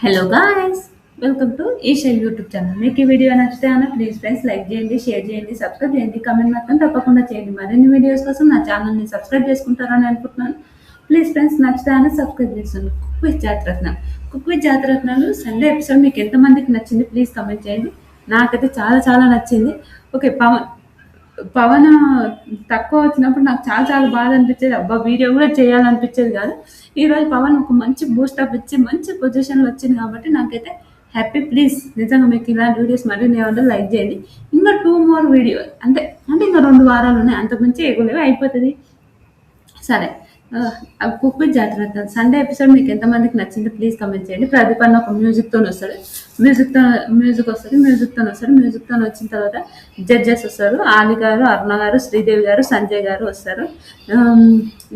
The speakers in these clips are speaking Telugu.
Hello guys, welcome to Eesha YouTube channel. మీకు ఈ వీడియో నచ్చితే ప్లీజ్ ఫ్రెండ్స్ లైక్ చేయండి, షేర్ చేయండి, సబ్స్క్రైబ్ చేయండి, కమెంట్ మాత్రం తప్పకుండా చేయండి. మరిన్ని వీడియోస్ కోసం నా ఛానల్ని సబ్స్క్రైబ్ చేసుకుంటారని అనుకుంటున్నాను. ప్లీజ్ ఫ్రెండ్స్ నచ్చితే సబ్స్క్రైబ్ చేస్తాను. Cook with Jathi Ratnalu. Cook with Jathi Ratnalu Sunday episode మీకు ఎంతమందికి నచ్చింది ప్లీజ్ కమెంట్ చేయండి. నాకైతే చాలా చాలా నచ్చింది. ఓకే, పవన్ పవన్ తక్కువ వచ్చినప్పుడు నాకు చాలా చాలా బాధ అనిపించేది. అబ్బా, వీడియో కూడా చేయాలనిపించేది కాదు. ఈరోజు పవన్ ఒక మంచి బూస్టప్ ఇచ్చి మంచి పొజిషన్లో వచ్చింది కాబట్టి నాకైతే హ్యాపీ. ప్లీజ్ నిజంగా మీకు ఇలాంటి వీడియోస్ మరీ నేను లైక్ చేయండి. ఇంకా 2 more వీడియో అంటే అంటే ఇంకా 2 వారాలు ఉన్నాయి, అంతకుమించి ఎగులేవి అయిపోతుంది. సరే, కుక్ విత్ జాతర సండే ఎపిసోడ్ మీకు ఎంతమందికి నచ్చింది ప్లీజ్ కమెంట్ చేయండి. ప్రదీప్ అన్న ఒక మ్యూజిక్తో వస్తాడు, మ్యూజిక్ వస్తుంది, మ్యూజిక్తో వచ్చిన తర్వాత జడ్జెస్ వస్తారు. ఆలి గారు, అరుణ గారు, శ్రీదేవి గారు, సంజయ్ గారు వస్తారు.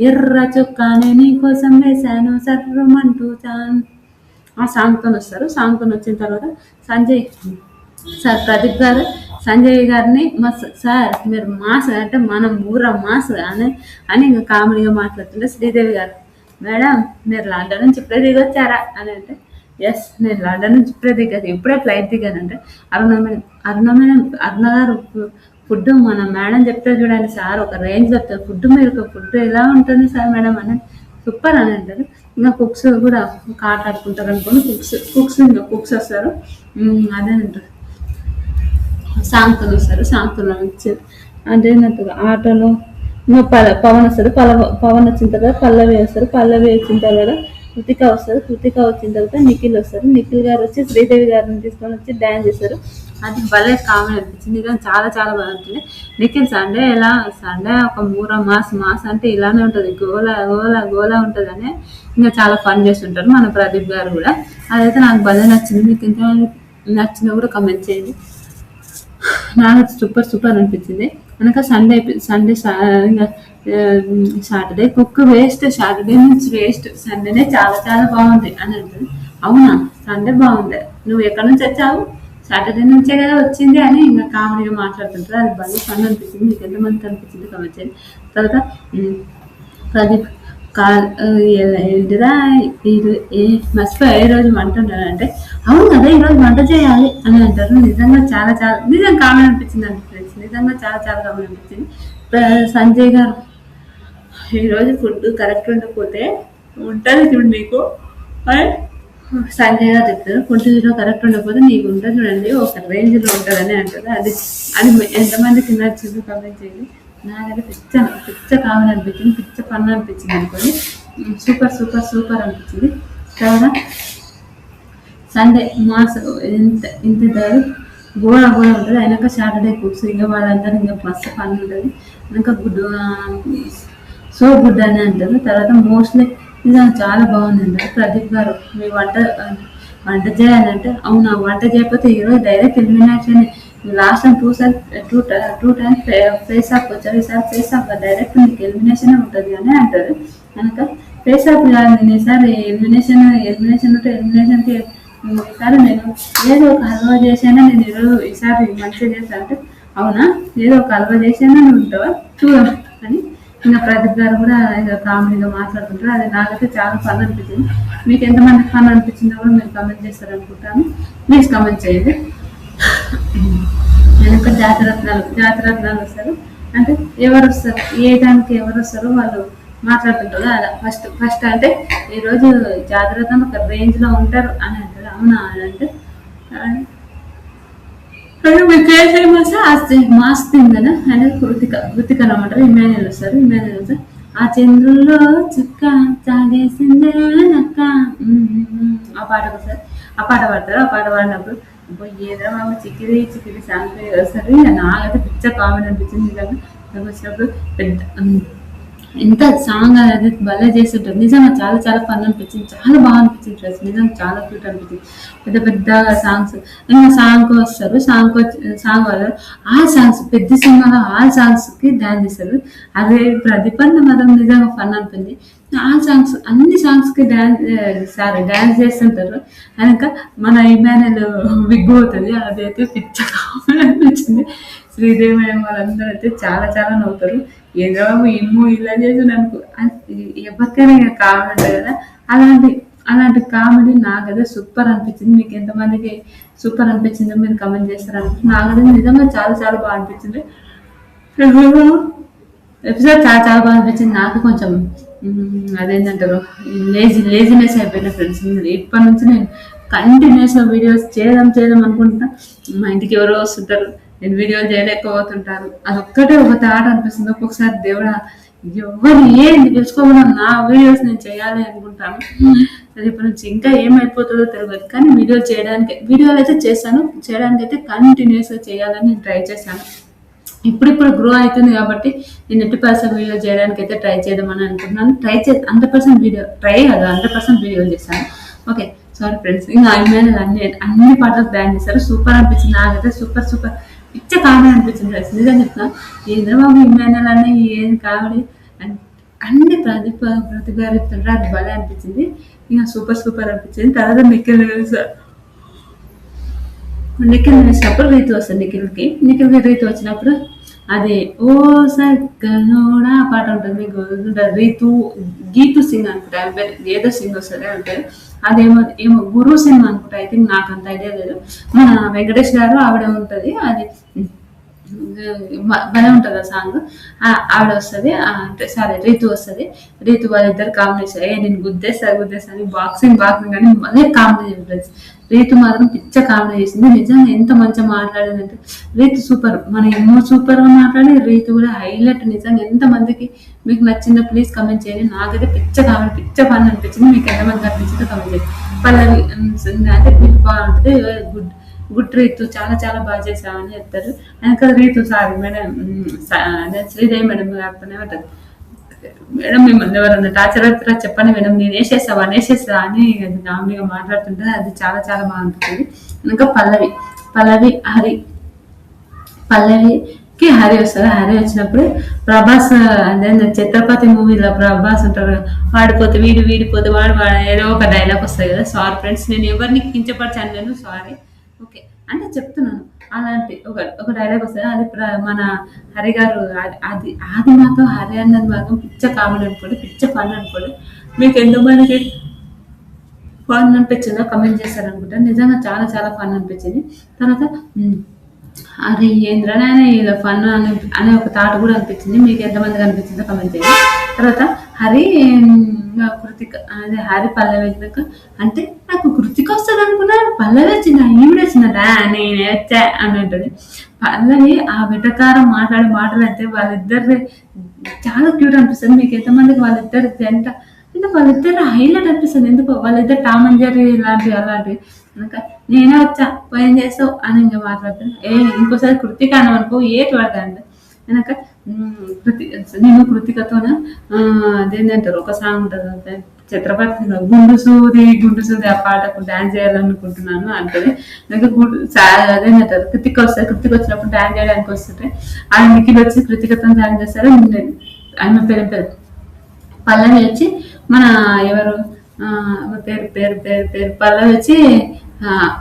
ఎర్ర చొక్కానే నీ కోసం వేశాను సర్రమంటూ ఆ సాంగ్తో వస్తారు. సాంగ్తో వచ్చిన తర్వాత సంజయ్ సార్, ప్రదీప్ గారు సంజయ్ గారిని మస్ సార్ మీరు మాస్ అంటే మనం ఊర మాస్ అని ఇంకా కామెడీగా మాట్లాడుతుంటే, శ్రీదేవి గారు మేడం మీరు లండన్ నుంచి ఇప్పుడే దిగొచ్చారా అని అంటే, ఎస్ నేను లండన్ నుంచి ఇప్పుడే దిగాను, ఇప్పుడే ఫ్లైట్ దిగానంటే, అరుణ గారు ఫుడ్ మన మేడం చెప్తే చూడండి సార్, ఒక రేంజ్ చెప్తారు ఫుడ్, మీరు ఫుడ్ ఎలా ఉంటుంది సార్ మేడం అని సూపర్ అని అంటారు. ఇంకా కుక్స్ కూడా ఆడుకుంటారు అనుకోండి, కుక్స్ వస్తారు. అదే అంటారు, సాంగ్తో వస్తారు. సాంగ్తో వచ్చారు అదేనట్టుగా ఆటోలో ఇంకా పవన్ వస్తారు. పవన్ వచ్చిన తర్వాత పల్లవి వస్తారు. పల్లవి వచ్చిన తర్వాత కృతిక వస్తారు. కృతిక వచ్చిన తర్వాత నిఖిల్ వస్తారు. నిఖిల్ గారు వచ్చి శ్రీదేవి గారిని తీసుకొని వచ్చి డ్యాన్స్ చేస్తారు. అది భలే కామెడీ అనిపించింది. కానీ చాలా చాలా బాగా అనిపించింది. నిఖిల్ సండే ఒక మాస్ అంటే ఇలానే ఉంటుంది, గోలా ఉంటుంది అని ఇంకా చాలా ఫన్ చేస్తుంటారు మన ప్రదీప్ గారు కూడా. అదైతే నాకు భలే నచ్చింది. మీకు ఇంకా నచ్చినా కూడా కమెంట్ చేయండి. నాకు సూపర్ అనిపించింది. కనుక సండే ఇంకా సాటర్డే కుక్ వేస్ట్, సాటర్డే నుంచి వేస్ట్, సండేనే చాలా చాలా బాగుంది అని అంటుంది. అవునా, సండే బాగుంది, నువ్వు ఎక్కడి నుంచి వచ్చావు, సాటర్డే నుంచే కదా వచ్చింది అని ఇంకా కామెడీగా మాట్లాడుతుంటారు. అది బాగా ఫన్ అనిపించింది. మీకు ఎంతమందికి అనిపించింది కమెంట్ చేయండి. తర్వాత ప్రదీప్ ఏంటిదా మర్చిపోయా ఏ రోజు వంట ఉంటానంటే, అవును కదా ఈరోజు వంట చేయాలి అని అంటారు. నిజంగా చాలా చాలా నిజంగా కామెడీ అనిపించింది అండి ఫ్రెండ్స్, నిజంగా చాలా చాలా కామెడీ అనిపించింది. సంజయ్ గారు ఈరోజు ఫుడ్ కరెక్ట్ ఉండకపోతే ఉంటుంది చూడు నీకు, సంజయ్ గారు చెప్తారు ఫుడ్ కరెక్ట్ ఉండకపోతే నీకు ఉంటుంది చూడండి ఒక రేంజ్లో ఉంటుందని అంటారు. అది అది ఎంతమందికి నచ్చిందో కమెంట్ చేయండి. నాకైతే పిచ్చ కామెడీ అనిపించింది, పిచ్చ ఫన్ అనిపించింది అనుకోండి. సూపర్ అనిపించింది. తర్వాత సండే మాస్ ఇంత గోడ ఉంటుంది. అయినాక సాటర్డే కుక్స్ ఇంకా వాళ్ళందరూ ఇంకా మస్తు ఫన్ ఉంటుంది. ఇంకా గుడ్ అని అంటారు. తర్వాత మోస్ట్లీ నిజంగా చాలా బాగుంది అంటారు. ప్రదీప్ గారు మీ వంట చేయాలంటే, అవునా వంట చేయకపోతే ఈరోజు direct elimination, last time two times face of వచ్చారు, ఈసారి ఫేస్ ఆఫ్ డైరెక్ట్ మీకు ఎలిమినేషన్ ఉంటుంది అని అంటారు. కనుక ఫేస్ ఆఫ్ కాదు, నేను ఈసారి ఎలిమినేషన్ ఉంటే ఎలిమినేషన్కి ఈసారి నేను ఏదో ఒక హల్వా చేసానా, నేను ఈసారి మంచిగా చేశాను అంటే, అవునా ఏదో ఒక హల్వా చేసానా నువ్వు ఉంటావా చూద్దాం అని ఇంకా ప్రదీప్ గారు కూడా కామెడీగా మాట్లాడుతుంటారు. అది నాకైతే చాలా ఫన్ అనిపించింది. మీకు ఎంతమందికి ఫన్ అనిపించిందో కూడా మీరు కమెంట్ చేస్తారనుకుంటాను. ప్లీజ్ కమెంట్ చేయండి. వెనక జాతరత్నాలు వస్తారు అంటే ఎవరు వస్తారు, ఏ టైంకి ఎవరు వస్తారో వాళ్ళు మాట్లాడుతుంటారు. అలా ఫస్ట్ అంటే ఈరోజు జాతరత్నం ఒక రేంజ్లో ఉంటారు అని అంటారు. అవునా అని అంటే మాస్ కదా అంటే కృతిక అనమాట. ఇమాన్యుల్ వస్తారు. ఆ చంద్రుల్లో చుక్క చాగేసిందే నక్క ఆ పాటకు వస్తారు. ఆ పాట పాడతారు. ఆ పాట పాడినప్పుడు ఏదో చిక్కిరి సాంగ్ వస్తారు. నాకైతే పిచ్చ కామెడీ అనిపించింది. నిజంగా వచ్చినప్పుడు పెద్ద ఎంత సాంగ్ అనేది భలే చేస్తుంటారు. నిజంగా చాలా చాలా ఫన్ అనిపించింది, చాలా బాగా అనిపించింది డ్రెస్, నిజంగా చాలా క్యూట్ అనిపించింది. పెద్ద సాంగ్స్ ఇంకా సాంగ్కి వస్తారు. సాంగ్ వాళ్ళు ఆ సాంగ్స్ పెద్ద సినిమాలో ఆ సాంగ్స్కి డాన్స్ చేస్తారు. అదే ప్రదీప్ అన్న మాత్రం నిజంగా ఫన్ అనిపించింది. ఆ సాంగ్స్ అన్ని సాంగ్స్కి డాన్స్ చేస్తుంటారు. కనుక మన ఇమాన్యుల్ విగ్ అవుతుంది. అదైతే పిచ్చ కామెడీ అనిపించింది. శ్రీదేవి మేడం వాళ్ళందరూ అయితే చాలా చాలా నవ్వుతారు. ఏదో ఇమ్ము ఇలా చేసి అనుకో ఎవరికైనా కావాలంటే కదా అలాంటి అలాంటి కామెడీ నాకైతే సూపర్ అనిపించింది. మీకు ఎంతమందికి సూపర్ అనిపించిందో మీరు కమెంట్ చేస్తారనుకుంటే నాకైతే నిజంగా చాలా చాలా బాగా అనిపించింది. ఎపిసోడ్ చాలా చాలా బాగా అనిపించింది. నాకు కొంచెం అదేంటంటారు లేజినెస్ అయిపోయిన ఫ్రెండ్స్. ఇప్పటి నుంచి నేను కంటిన్యూస్గా వీడియోస్ చేద్దాం అనుకుంటున్నా. మా ఇంటికి ఎవరో వస్తుంటారు, నేను వీడియోలు చేయలేకపోతుంటాను. అదొక్కటే ఒక థాట్ అనిపిస్తుంది ఒక్కొక్కసారి. దేవుడా ఎవరు ఏంటి తెలుసుకోకుండా నా వీడియోస్ నేను చేయాలి అనుకుంటాను. అది ఇప్పటి నుంచి ఇంకా ఏమైపోతుందో తెలియదు, కానీ వీడియోలు అయితే చేశాను. చేయడానికి అయితే కంటిన్యూస్గా చేయాలని నేను ట్రై చేశాను. ఇప్పుడు గ్రో అవుతుంది కాబట్టి నేను 80% వీడియో చేయడానికి అయితే ట్రై చేద్దామని అనుకుంటున్నాను. 100% వీడియో ట్రై కాదు, 100% వీడియోలు చేశాను. Okay, sorry friends. ఇంకా అమ్మాయిలు అన్ని పాటలకు బ్యాన్ చేశారు. సూపర్ అనిపించింది నాకైతే, సూపర్ పిచ్చ కామెడీ అనిపించింది ఫ్రెండ్స్. నిజంగా చెప్తున్నా, ఇంద్రబాబు ఇమ్మాయిల్ అన్నీ ఏం కామెడీ అన్ని ప్రతిభ అది భలే అనిపించింది. ఇంకా సూపర్ అనిపించింది. తర్వాత నిఖిల్ వేసినప్పుడు రీతు వస్తుంది. నిఖిల్కి రీతు వచ్చినప్పుడు అది ఓ సక్కనోడా పాట ఉంటుంది, మీకు రీతు గీతు సింగ్ అనుకుంటా, ఏదో సింగ్ వస్తుంది అంటే ఏమో గురు సింగ్ అనుకుంటా. ఐ థింక్ నాకు అంత ఐడియా లేదు. మన వెంకటేష్ గారు ఆవిడ ఉంటుంది, అది భలే ఉంటుంది ఆ సాంగ్. ఆవిడ వస్తుంది, అంటే సారీ రీతు వస్తుంది. రీతు వాళ్ళిద్దరు కాంబినేషన్ నేను గుద్దేస్తా అని బాక్సింగ్ కానీ మళ్ళీ కామెడీ ఫ్రెండ్స్. రీతు మాత్రం పిచ్చ కామెడీ చేసింది. నిజంగా ఎంత మంచిగా మాట్లాడిందంటే రీతు సూపర్. మన ఎన్నో సూపర్గా మాట్లాడి రీతు కూడా హైలైట్. నిజంగా ఎంతమందికి మీకు నచ్చిందో ప్లీజ్ కమెంట్ చేయండి. నాకైతే పిచ్చ కామెడీ పిచ్చ ఫన్ అనిపించింది. మీకు ఎంతమంది అనిపించిందో కమెంట్ చేయండి. పల్లవి అంటే మీకు బాగుంటుంది. గుడ్ రీతు చాలా చాలా బాగా చేసామని చెప్తారు. వెనక Ritu sorry madam, Sridevi madam కాకపోతే ఉంటుంది మేడం, మిమ్మల్ని ఎవరన్నా టార్చర్ అవుతారా చెప్పండి మేడం, నేను వేసేస్తా అని నామినీగా మాట్లాడుతుంటే అది చాలా చాలా బాగా అనిపిస్తుంది. ఇంకా పల్లవికి హరి వస్తారు. హరి వచ్చినప్పుడు ప్రభాస్ అదే ఛత్రపతి మూవీలో ప్రభాస్ ఉంటారు, వాడిపోతే వీడిపోతే వాడు ఏదో ఒక డైలాగ్ వస్తాయి కదా. సారీ ఫ్రెండ్స్, నేను ఎవరిని కించపరచాను నేను, సారీ. ఓకే అంటే చెప్తున్నాను. అలాంటి ఒక డైలాగ్ వస్తుంది, అది మన హరి గారు. అది మాత్రం హరి అన్నది మాత్రం పిచ్చ కామెడీ అనుకోండి, పిచ్చ ఫన్ అనుకోండి. మీకు ఎంతమందికి ఫన్ అనిపించిందో కమెంట్ చేస్తారనుకుంటా. నిజంగా చాలా చాలా ఫన్ అనిపించింది. తర్వాత అది ఏంద్రనే ఇలా ఫన్ అనే ఒక థాట్ కూడా అనిపించింది. మీకు ఎంతమందికి అనిపించిందో కమెంట్ చేయండి. తర్వాత కృతిక అదే హరి పల్లవి వచ్చినాక అంటే నాకు కృతిక వస్తుంది అనుకున్నాను, పల్లవి వచ్చిందా, ఈవిడ వచ్చిందా, నేనే వచ్చా అని అంటుంది. పల్లవి ఆ వెటకారం మాటలు అయితే వాళ్ళిద్దరు చాలా క్యూట్ అనిపిస్తుంది. మీకు ఎంతమందికి వాళ్ళిద్దరు జంట అంటే వాళ్ళిద్దరు హైలైట్ అనిపిస్తుంది. ఎందుకు వాళ్ళిద్దరు టామ్ అండ్ జెర్రీ అలాంటివి ఇంకా నేనే వచ్చా ఏం చేస్తావు అని ఇంకా మాట్లాడతాను. ఇంకోసారి కృతిక అని అనుకో ఏటి పడతాను వెనక నేను కృతికతోన అదేంటంటారు ఒక సాంగ్ ఉంటుంది ఛత్రపతి గుండు సూది ఆ పాటకు డాన్స్ చేయాలనుకుంటున్నాను అంటది. అదేంటంటారు కృతిక వచ్చినప్పుడు డాన్స్ చేయడానికి వస్తుంటే ఆయన నిఖిల్ వచ్చి కృతికతో డాన్స్ చేస్తారు. ఆయన పేరు పల్లవి వచ్చి మన ఎవరు పేరు పల్లవి వచ్చి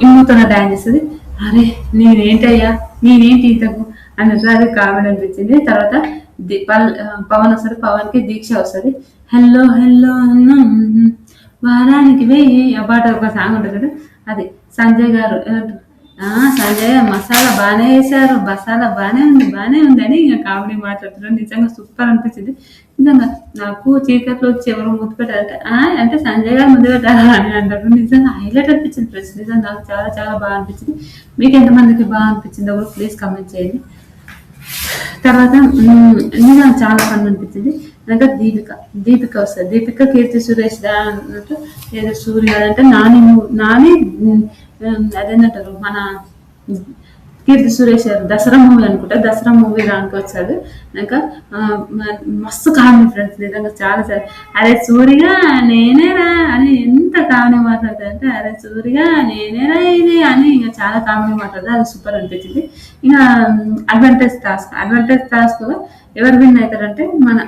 ఇమ్ముతో డాన్స్ చేస్తుంది. అరే నేనేంటి ఇంతకు అన్నట్లు అది కామెడీ అనిపించింది. తర్వాత పవన్ వస్తుంది, పవన్ కి దీక్ష వస్తుంది. హెల్లో వారానికి వెయ్యి ఆ పాట ఒక సాంగ్ ఉంటుంది కదా, అది సంజయ్ గారు సంజయ్ మసాలా బాగానే వేశారు, మసాలా బాగానే ఉంది అని ఇంకా కామెడీ మాట్లాడుతున్నారు. నిజంగా సూపర్ అనిపించింది. నిజంగా నాకు చీకట్లో వచ్చి ఎవరు ముద్దు పెట్టారంటే అంటే సంజయ్ గారు ముందు పెట్టారా అని అంటారు. నిజంగా హైలైట్ అనిపించింది ఫ్రెండ్స్. నిజంగా నాకు చాలా చాలా బాగా అనిపించింది. మీకు ఎంతమందికి బాగా అనిపించిందో కూడా ప్లీజ్ కమెంట్ చేయండి. తర్వాత నిజంగా చాలా ఫన్ అనిపించింది. ఇంకా దీపిక వస్తుంది. దీపిక కీర్తి సురేష్ అన్నట్టు ఏదో సూర్య అంటే నాని అదేంటంటారు మన కీర్తి సురేష్ దసరా మూవీ అనుకుంటా, దసరా మూవీ దానికి వచ్చాడు. ఇంకా మస్తు కామెడీ ఫ్రెండ్స్. నిజంగా చాలా చాలా అరే సూరిగా నేనేరా అని ఎంత కామెడీ మాట్లాడతారంటే అరే సూరిగా నేనేరా ఇది అని ఇంకా చాలా కామెడీ మాట్లాడతారు. అది సూపర్ అనిపించింది. ఇంకా అడ్వాంటేజ్ టాస్క్ ఎవరు విన్ అవుతారంటే మన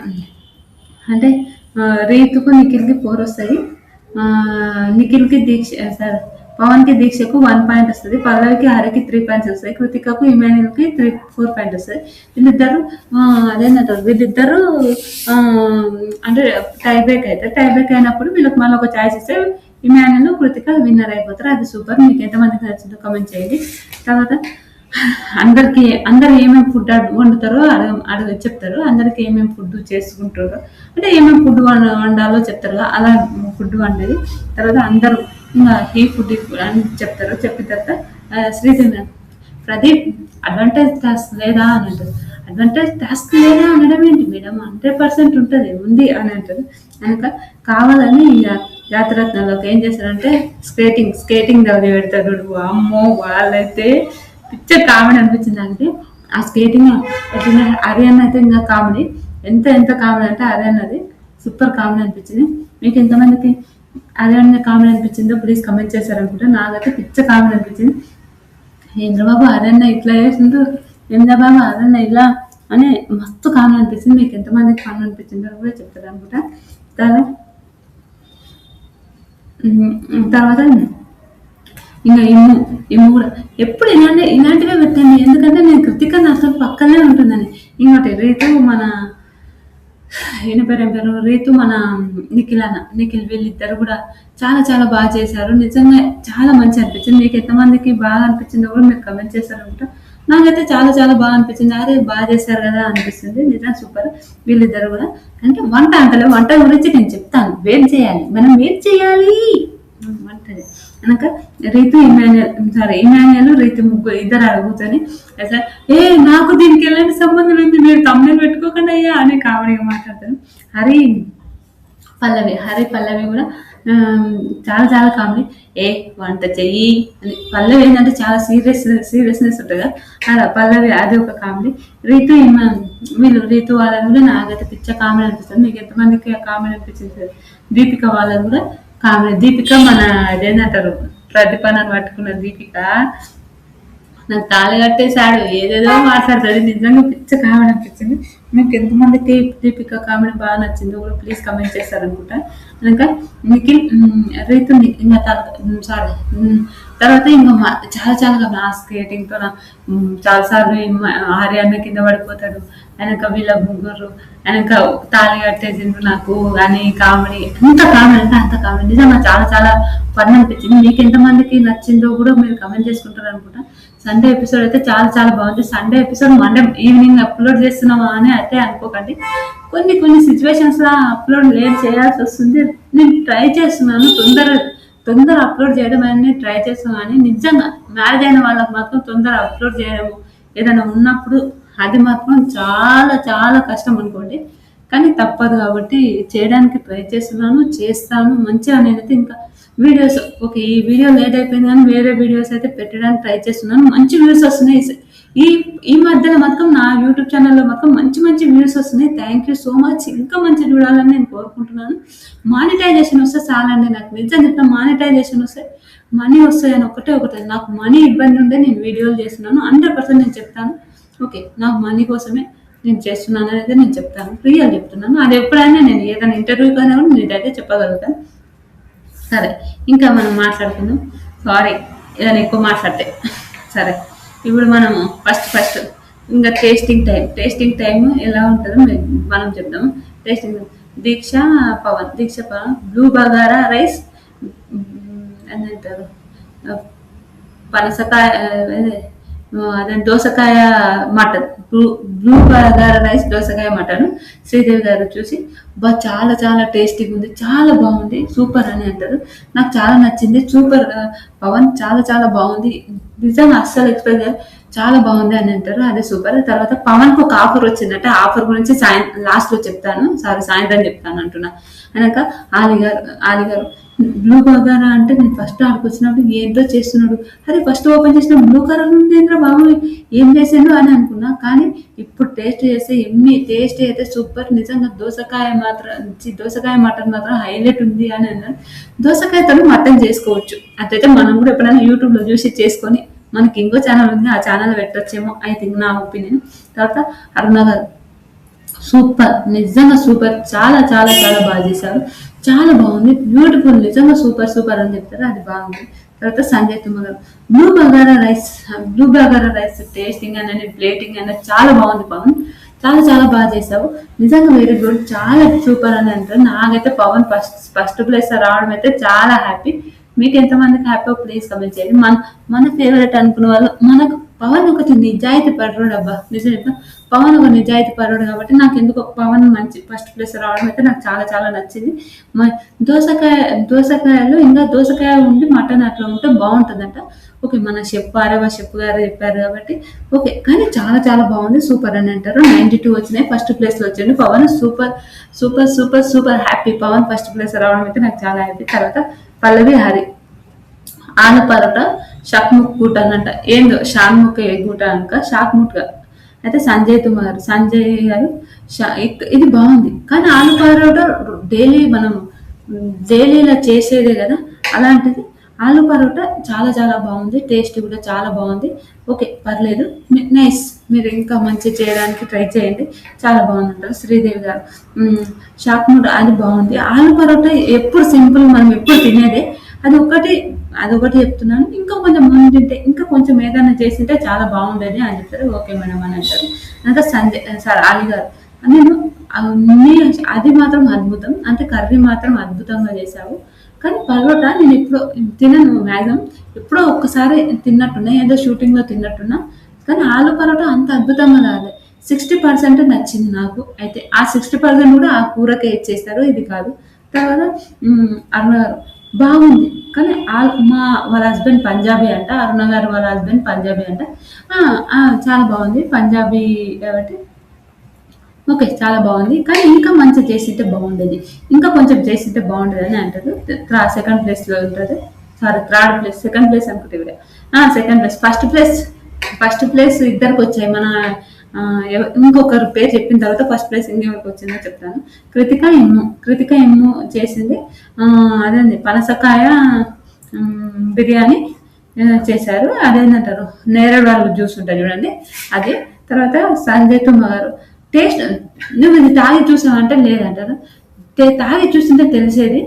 అంటే రీతుకు నిఖిల్కి 4 వస్తాయి, నిఖిల్కి పవన్ కి దీక్షకు 1 పాయింట్ వస్తుంది, పల్లవికి హరికి 3 పాయింట్స్ వస్తాయి, కృతికకు ఇమాన్యుల్ కి 4 పాయింట్ వస్తాయి. వీళ్ళిద్దరు అంటే టై బ్రేక్ అవుతారు. టై బ్రేక్ అయినప్పుడు వీళ్ళకి మళ్ళీ ఒక ఛాయిస్ ఇస్తే ఇమాన్యుల్ కృతిక విన్నర్ అయిపోతారు. అది సూపర్. మీకు ఎంతమందికి నచ్చిందో కామెంట్ చేయండి. తర్వాత అందరు ఏమేమి ఫుడ్ వండుతారో చెప్తారు. అందరికి ఏమేమి ఫుడ్ చేసుకుంటారో అంటే ఏమేమి ఫుడ్ వండాలో చెప్తారు, అలా ఫుడ్ వండేది. తర్వాత అందరూ ఇంకా ఈ ఫుడ్ అని చెప్తారు. చెప్పిన తర్వాత శ్రీదేవి ప్రదీప్ అడ్వాంటేజ్ టాస్క్ లేదా అని అంటారు. అడ్వాంటేజ్ టాస్క్ లేదా అనడం ఏంటి మేడం, 100% ఉంటుంది ఉంది అని అంటారు. కనుక కావాలని ఇక జాతరత్నాలకు ఏం చేస్తారంటే స్కేటింగ్ దవది పెడతాడు. అమ్మో వాళ్ళైతే పిక్చర్ కామెడీ అనిపించింది. అంటే ఆ స్కేటింగ్ హరియానా అయితే ఇంకా కామెడీ, ఎంత కామెడీ అంటే హరియానాది సూపర్ కామెడీ అనిపించింది. మీకు ఎంతమందికి హరియానా కామెడీ అనిపించిందో ప్లీజ్ కమెంట్ చేశారనుకుంటా. నాకైతే పిక్చర్ కామెడీ అనిపించింది. ఇంద్రబాబు హరియానా ఇట్లా చేసిండు, ఇంద్రబాబు హరియానా ఇలా అని మస్తు కామెడీ అనిపించింది. మీకు ఎంతమందికి కామెడీ అనిపించిందో కూడా చెప్తారు అనుకుంటా. తర్వాత ఇంకా ఇమ్ము కూడా ఎప్పుడు ఇలాంటివే పెట్టండి. ఎందుకంటే నేను కృతిక అసలు పక్కనే ఉంటుందని. ఇంకోటి రీతు మన పేరు రీతు మన నిఖిల్ వీళ్ళిద్దరు కూడా చాలా చాలా బాగా చేశారు. నిజంగా చాలా మంచి అనిపించింది. మీకు ఎంతమందికి బాగా అనిపించిందో కూడా మీరు కమెంట్ చేశారనుకుంటా. నాకైతే చాలా చాలా బాగా అనిపించింది. అదే బాగా చేశారు కదా అనిపిస్తుంది. నిజంగా సూపర్ వీళ్ళిద్దరు కూడా. అంటే వంట గురించి నేను చెప్తాను, వెయిట్ చేయాలి, మనం వెయిట్ చేయాలి. వంటది కనుక ఇమాన్యుల్ రీతు ముగ్గురు ఇద్దరు అడుగుతాని నాకు దీనికి ఎలాంటి సంబంధం ఉంది, మీరు తమ్ముని పెట్టుకోకుండా అయ్యా అని కామెడీగా మాట్లాడతాను. హరి పల్లవి కూడా చాలా చాలా కామెడీ. వంట చెయ్యి అని. పల్లవి ఏంటంటే చాలా సీరియస్నెస్ ఉంటుంది కదా, అలా పల్లవి అది ఒక కామెడీ. రీతు వాళ్ళని కూడా నాకైతే పిచ్చ కామెడీ అనిపిస్తుంది. మీకు ఎంతమందికి ఆ కామెడీ అనిపించింది? దీపిక వాళ్ళని కూడా కామెడీ. దీపిక మన అదేంటంటారు ప్రతిపనాన్ని పట్టుకున్న దీపిక నాకు తాళి కట్టేశాడు, ఏదేదో మాట్లాడుతుంది. నిజంగా పిచ్చ కామెడీ అనిపించింది. మీకు ఎంతమందికి దీపిక కామెడీ బాగా నచ్చిందో కూడా ప్లీజ్ కమెంట్ చేస్తారనుకుంటా. ఇంకా నిఖిల్ రీతు ఇంకా తర్వాత ఇంకా చాలా చాలా ఆ స్కేటింగ్తో చాలాసార్లు హరియానా కింద పడిపోతాడు. వెనక వీళ్ళ ముగ్గురు వెనక తాళి కట్టేసిండ్రు నాకు అని కామెడీ. అంత కామెడీ అంటే అంత కామెడీ. నిజంగా చాలా చాలా ఫన్ అనిపించింది. మీకు ఎంతమందికి నచ్చిందో కూడా మీరు కమెంట్ చేసుకుంటారు అనుకుంటా. సండే ఎపిసోడ్ అయితే చాలా చాలా బాగుంది. Sunday episode Monday evening upload చేస్తున్నామా అని అయితే అనుకోకండి. కొన్ని సిచ్యువేషన్స్ లా అప్లోడ్ లేట్ చేయాల్సి వస్తుంది. నేను ట్రై చేస్తున్నాను తొందర అప్లోడ్ చేయడం అనేది ట్రై చేస్తున్నాను. కానీ నిజంగా మ్యారేజ్ అయిన వాళ్ళకి మాత్రం తొందర అప్లోడ్ చేయడము ఏదైనా ఉన్నప్పుడు అది మాత్రం చాలా చాలా కష్టం అనుకోండి. కానీ తప్పదు కాబట్టి చేయడానికి ట్రై చేస్తాను మంచిగా. నేనైతే ఇంకా వీడియోస్ ఓకే ఈ వీడియో లేట్ అయిపోయింది కానీ వేరే వీడియోస్ అయితే పెట్టడానికి ట్రై చేస్తున్నాను. మంచి వ్యూస్ వస్తున్నాయి. ఈ మధ్యలో మాత్రం నా యూట్యూబ్ ఛానల్లో మాత్రం మంచి వ్యూస్ వస్తున్నాయి. Thank you so much. ఇంకా మంచి చూడాలని నేను కోరుకుంటున్నాను. మానిటైజేషన్ వస్తే చాలండి. నాకు నిజంగా చెప్తాను, మానిటైజేషన్ వస్తే మనీ వస్తాయని ఒకటే నాకు మనీ ఇబ్బంది ఉంటే నేను వీడియోలు చేస్తున్నాను. 100% నేను చెప్తాను. ఓకే నాకు మనీ కోసమే నేను చేస్తున్నాను అనేది నేను చెప్తాను, రియల్ చెప్తున్నాను. అది ఎప్పుడైనా నేను ఏదైనా ఇంటర్వ్యూ కానీ కూడా నేనైతే చెప్పగలుగుతాను. సరే ఇంకా మనం మాట్లాడుకుందాం. సారీ ఏదైనా ఎక్కువ మాట్లాడితే. సరే ఇప్పుడు మనము ఫస్ట్ ఇంకా టేస్టింగ్ టైం ఎలా ఉంటుందో మనం చెప్దాము. దీక్ష పవన్ బ్లూ బగారా రైస్ అంటారు, పనసకాయ అదే దోసకాయ మటన్, బ్లూ బగారా రైస్ దోసకాయ మటన్. శ్రీదేవి గారు చూసి చాలా చాలా టేస్టీగా ఉంది, చాలా బాగుంది, సూపర్ అని అంటారు. నాకు చాలా నచ్చింది. సూపర్ పవన్ చాలా చాలా బాగుంది, నిజంగా అస్సలు ఎక్స్పెక్ట్ చాలా బాగుంది అని అంటారు. అదే సూపర్. తర్వాత పవన్కి ఒక ఆఫర్ వచ్చిందంటే ఆఫర్ గురించి లాస్ట్లో చెప్తాను, సాయంత్రం చెప్తాను అంటున్నా. అనక ఆలి గారు బ్లూ బగారా అంటే నేను ఫస్ట్ ఆడికి వచ్చినప్పుడు ఏంటో చేస్తున్నాడు, అదే ఫస్ట్ ఓపెన్ చేసిన బ్లూ కలర్ ఉంది ఏంద్రా బాబు ఏం చేసాడు అని అనుకున్నా. కానీ ఇప్పుడు టేస్ట్ చేస్తే టేస్ట్ అయితే సూపర్. నిజంగా దోసకాయ మటన్ మాత్రం హైలైట్ ఉంది అని అన్నారు. దోసకాయతో మటన్ చేసుకోవచ్చు. అట్లయితే మనం కూడా ఎప్పుడైనా యూట్యూబ్లో చూసి చేసుకొని మనకి ఇంకో ఛానల్ ఉంది, ఆ ఛానల్ పెట్టొచ్చేమో ఐ థింక్, నా ఒపీనియన్. తర్వాత అరుణ గారు సూపర్, నిజంగా సూపర్, చాలా చాలా చాలా బాగా చేశారు, చాలా బాగుంది, బ్యూటిఫుల్, నిజంగా సూపర్ అని చెప్తారు, అది బాగుంది. తర్వాత సంజయ్ తుమ్మ గారు బ్లూ బగారా రైస్ టేస్టింగ్ అనేది ప్లేటింగ్ అనేది చాలా బాగుంది పవన్. చాలా చాలా బాగా చేసావు, నిజంగా వెరీ గుడ్, చాలా సూపర్ అని అంటారు. నాకైతే పవన్ ఫస్ట్ ఫస్ట్ ప్లేస్ రావడం అయితే చాలా హ్యాపీ. మీకు ఎంతమందికి హ్యాపీ ప్లీజ్ కమెంట్ చేయండి. మన ఫేవరెట్ అనుకున్న వాళ్ళు, మనకు పవన్ ఒకటి నిజాయితీ పరుడు అబ్బా, నిజం చెప్తా, పవన్ ఒక నిజాయితీ పరుడు కాబట్టి నాకు ఎందుకు పవన్ మంచి ఫస్ట్ ప్లేస్ రావడం అయితే నాకు చాలా చాలా నచ్చింది. దోసకాయ దోసకాయలు ఇంకా దోసకాయ ఉండి మటన్ అట్లా ఉంటే బాగుంటుందంట. ఓకే, మన షెఫ్ ఆరవ షెఫ్ గారు చెప్పారు కాబట్టి ఓకే, కానీ చాలా చాలా బాగుంది, సూపర్ అని అంటారు. 92 వచ్చినాయి, ఫస్ట్ ప్లేస్ లో వచ్చింది Pavan. Super super super super happy, Pavan first place రావడం అయితే నాకు చాలా హ్యాపీ. తర్వాత పల్లవి హరి ఆలు పరోటా షాక్ముక్ గూట అనంట, ఏందో షాన్ముఖ గూట అనక షాక్ముట్ అయితే సంజయ్ గారు ఇది బాగుంది. కానీ ఆలు పరోటా డైలీ మనం డైలీలా చేసేదే కదా, అలాంటిది ఆలు పరోటా చాలా చాలా బాగుంది, టేస్ట్ కూడా చాలా బాగుంది. ఓకే, పర్లేదు, నైస్, మీరు ఇంకా మంచి చేయడానికి ట్రై చేయండి, చాలా బాగుంది అంటారు శ్రీదేవి గారు. షాక్ముడ్ అది బాగుంది. ఆలు పరోటా ఎప్పుడు సింపుల్, మనం ఎప్పుడు తినేదే, అదొకటి చెప్తున్నాను. ఇంకా కొంచెం ముందు తింటే, ఇంకా కొంచెం ఏదైనా చేసింటే చాలా బాగుండేది అని చెప్తారు. ఓకే మేడం అని అంటారు. ఇంకా సార్ అలీ గారు, నేను అది మాత్రం అద్భుతం, అంటే కర్రీ మాత్రం అద్భుతంగా చేశావు. కానీ పరోటా నేను ఎప్పుడో తినను, మ్యాక్సిమం ఎప్పుడో ఒక్కసారి తిన్నట్టున్నా, ఏదో షూటింగ్లో తిన్నట్టున్నా. కానీ ఆలు పరోటా అంత అద్భుతంగా రాలేదు. 60% నచ్చింది నాకు. అయితే ఆ 60% కూడా ఆ కూరకే ఇచ్చేస్తారు, ఇది కాదు. తర్వాత అరుణ గారు బాగుంది, కానీ వాళ్ళ హస్బెండ్ పంజాబీ అంట, అరుణ గారు వాళ్ళ హస్బెండ్ పంజాబీ అంట. చాలా బాగుంది, పంజాబీ కాబట్టి ఓకే, చాలా బాగుంది. కానీ ఇంకా మంచి చేసింటే బాగుండేది, ఇంకా కొంచెం చేసింటే బాగుండేది అని అంటారు. సెకండ్ ప్లేస్లో ఉంటుంది, sorry third place, second place అనుకుంటే ఇవిడ సెకండ్ ప్లేస్. ఫస్ట్ ప్లేస్ ఇద్దరికి వచ్చాయి. మన ఇంకొకరు పేరు చెప్పిన తర్వాత ఫస్ట్ ప్లేస్ ఇంకెవరికి వచ్చిందో చెప్తాను. కృతిక ఎమ్ము చేసింది అదేంది పనసకాయ బిర్యానీ చేశారు. అదేంటంటారు నేరేడు వాళ్ళు జ్యూస్ ఉంటుంది చూడండి, అది. తర్వాత సంజయ్ తుమ్మ గారు టేస్ట్, నువ్వు ఇది తాగి చూసావంటే లేదంటారు, తాగి చూసింటే తెలిసేది.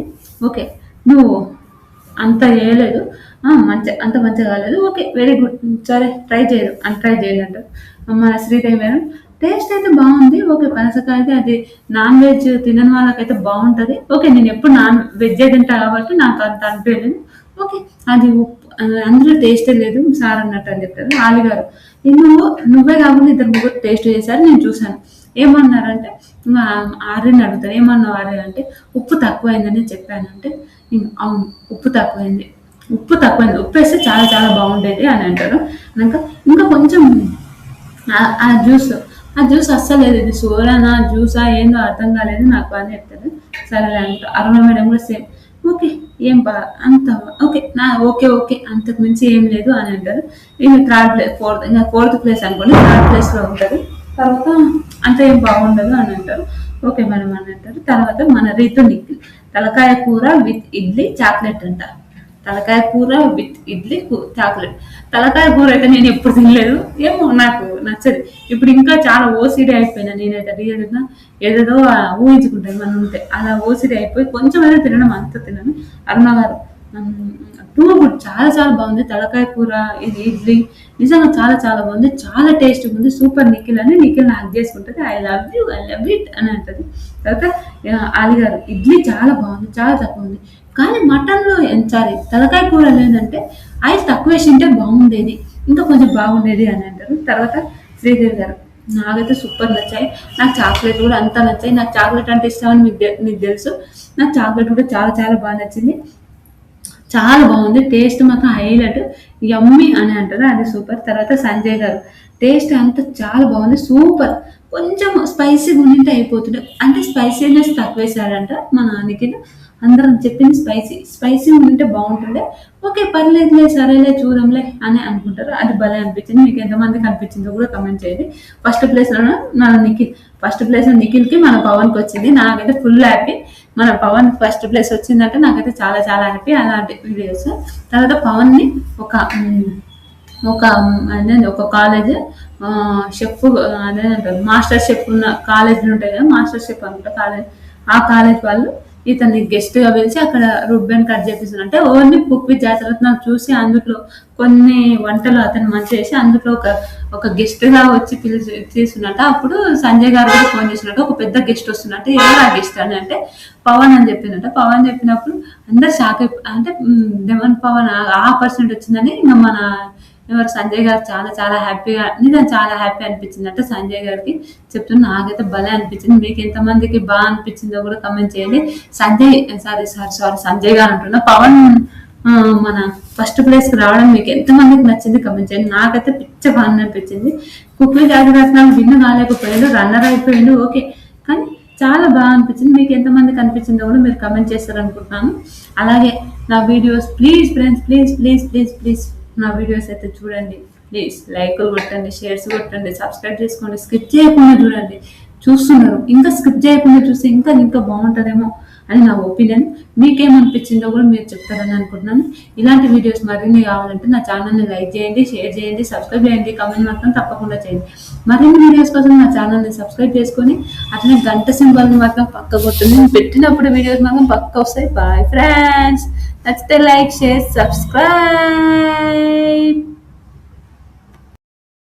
ఓకే, నువ్వు అంత చేయలేదు, అంత మంచిగా కాలేదు. ఓకే, వెరీ గుడ్, సరే ట్రై చేయదు అంటారు. మన శ్రీదేవి మేడం టేస్ట్ అయితే బాగుంది. ఓకే, పనసకాయ అది నాన్ వెజ్ తినని వాళ్ళకైతే బాగుంటుంది. ఓకే, నేను ఎప్పుడు నాన్ వెజ్ తింటా కాబట్టి నాకు అంత అనిపించలేదు. ఓకే, అది అందులో టేస్టే లేదు సార్ అన్నట్టు అని చెప్తారు. ఆలి గారు నువ్వే కాకుండా ఇద్దరు ముగ్గురు టేస్ట్ చేశారు, నేను చూశాను. ఏమన్నారంటే ఆర్యని అడుగుతారు, ఏమన్నావు ఆర్య అంటే ఉప్పు తక్కువైందని చెప్పానంటే, అవును ఉప్పు తక్కువైంది, ఉప్పు వేస్తే చాలా చాలా బాగుండేది అని అంటారు. ఇంకా కొంచెం ఆ జ్యూస్ అస్సలు లేదు, ఇది సోడానా జ్యూసా ఏందో అర్థం కాలేదు నాకు అని చెప్తారు. సరేలే అంటారు. అరుణ మేడం కూడా సేమ్, ఓకే ఏం అంత ఓకే ఓకే అంతకు మించి ఏం లేదు అని అంటారు. ఇంకా ఫోర్త్ ప్లేస్ అనుకోండి, థర్డ్ ప్లేస్లో ఉంటుంది. తర్వాత అంత ఏం బాగుండదు అని అంటారు. ఓకే మేడం అని అంటారు. తర్వాత మన రీతు నిఖిల్ తలకాయ కూర విత్ ఇడ్లీ చాక్లెట్ అంట. తలకాయ కూర విత్ ఇడ్లీ చాక్లెట్. తలకాయ కూర అయితే నేను ఎప్పుడు తినలేదు, ఏమో నాకు నచ్చదు. ఇప్పుడు ఇంకా చాలా ఓసిడీ అయిపోయినా నేనైతే, రియల్గా ఏదేదో ఊహించుకుంటాను మనం ఉంటే, అలా ఓసిడీ అయిపోయి కొంచెం అయితే తినడం, అంత తినను. అరుణ గారు టూ గుడ్, చాలా చాలా బాగుంది. తలకాయ కూర ఇది ఇడ్లీ నిజంగా చాలా చాలా బాగుంది, చాలా టేస్ట్గా ఉంది, సూపర్ నిఖిల్ అని నిఖిల్ హక్ చేసుకుంటుంది. ఐ లవ్ ఇట్ అని అంటది. తర్వాత ఆలి గారు ఇడ్లీ చాలా బాగుంది, చాలా తక్కువ ఉంది. కానీ మటన్లో సారీ తలకాయ కూర లేదంటే ఆయిల్ తక్కువ వేసింటే బాగుండేది, ఇంకా కొంచెం బాగుండేది అని అంటారు. తర్వాత శ్రీదేవి గారు నాకైతే సూపర్ నచ్చాయి, నాకు చాక్లెట్ కూడా అంతా నచ్చాయి. నాకు చాక్లెట్ అంటే ఇష్టమని మీకు తెలుసు, నాకు చాక్లెట్ కూడా చాలా చాలా బాగా నచ్చింది, చాలా బాగుంది. టేస్ట్ మాత్రం హైలైట్, యమ్మీ అని అంటారు, అది సూపర్. తర్వాత సంజయ్ గారు టేస్ట్ అంతా చాలా బాగుంది, సూపర్. కొంచెం స్పైసీగా ఉండింటే అయిపోతుండే, అంటే స్పైసీనెస్ తక్కువ వేసాడంట మా నాన్నకి, అందరం చెప్పింది స్పైసీ ఉంటే బాగుంటుండే. ఓకే పర్లేదులే, సరేలే చూద్దాంలే అని అనుకుంటారు. అది భలే అనిపించింది. మీకు ఎంతమందికి అనిపించిందో కూడా కమెంట్ చేయండి. ఫస్ట్ ప్లేస్లో నిఖిల్కి మన పవన్కి వచ్చింది, నాకైతే ఫుల్ హ్యాపీ. మన పవన్ ఫస్ట్ ప్లేస్ వచ్చిందంటే నాకైతే చాలా చాలా హ్యాపీ. అలాంటి వీడియోస్. తర్వాత పవన్ని ఒక కాలేజ్ షెఫ్ అదే మాస్టర్ షెఫ్ ఉన్న కాలేజీలు ఉంటాయి కదా, మాస్టర్ షెఫ్ అనుకుంటా కాలేజ్, ఆ కాలేజ్ వాళ్ళు ఇతన్ని గెస్ట్ గా పిలిచి అక్కడ రుబ్బెన్ కట్ చేపిస్తున్నా అంటే ఓన్లీ కుక్ విత్ జాతరత్నం చూసి అందులో కొన్ని వంటలు అతను మంచి చేసి అందులో ఒక గెస్ట్ గా వచ్చి పిలిచి తీసుకున్నట్ట. అప్పుడు సంజయ్ గారు కూడా ఫోన్ చేసినట్టు ఒక పెద్ద గెస్ట్ వస్తున్నట్టు, ఎవరు ఆ గెస్ట్ అని అంటే పవన్ అని చెప్పిందట. పవన్ చెప్పినప్పుడు అందరు షాక్ అంటే డెమన్ పవన్ ఆ పర్సెంట్ వచ్చిందని ఇంకా మన ఎవరు సంజయ్ గారు చాలా చాలా హ్యాపీగా నిజంగా చాలా హ్యాపీ అనిపించింది అంటే సంజయ్ గారికి చెప్తున్నా. నాకైతే భలే అనిపించింది. మీకు ఎంతమందికి బాగా అనిపించిందో కూడా కమెంట్ చేయండి. సంజయ్ గారు అంటున్నా, పవన్ మన ఫస్ట్ ప్లేస్ కి రావడం మీకు ఎంతమందికి నచ్చింది కమెంట్ చేయండి. నాకైతే పిచ్చ బాగా అనిపించింది. కుక్వి జాగ్రత్త విన్ కాలేకపోయాడు, రన్నర్ అయిపోయాడు ఓకే, కానీ చాలా బాగా అనిపించింది. మీకు ఎంతమందికి అనిపించిందో కూడా మీరు కమెంట్ చేస్తారనుకుంటున్నాను. అలాగే నా videos please friends please please please please నా వీడియోస్ అయితే చూడండి. ప్లీజ్ లైకులు కొట్టండి, షేర్స్ కొట్టండి, సబ్స్క్రైబ్ చేసుకోండి. స్కిప్ చేయకుండా చూడండి. చూస్తున్నారు ఇంకా స్కిప్ చేయకుండా చూస్తే ఇంకా ఇంకా బాగుంటుందేమో అని నా ఒపీనియన్. మీకేమనిపించిందో కూడా మీరు చెప్తారని అనుకుంటున్నాను. ఇలాంటి వీడియోస్ మరిన్ని కావాలంటే నా ఛానల్ని లైక్ చేయండి, షేర్ చేయండి, సబ్స్క్రైబ్ చేయండి, కమెంట్ మాత్రం తప్పకుండా చేయండి. మరిన్ని వీడియోస్ కోసం నా ఛానల్ని సబ్స్క్రైబ్ చేసుకొని అట్లనే గంట సింబల్ని మాత్రం పక్క కొట్టుంది. నేను పెట్టినప్పుడు వీడియోస్ మాత్రం పక్క వస్తాయి. బాయ్ ఫ్రెండ్స్, నచ్చితే లైక్ షేర్ సబ్స్క్రైబ్.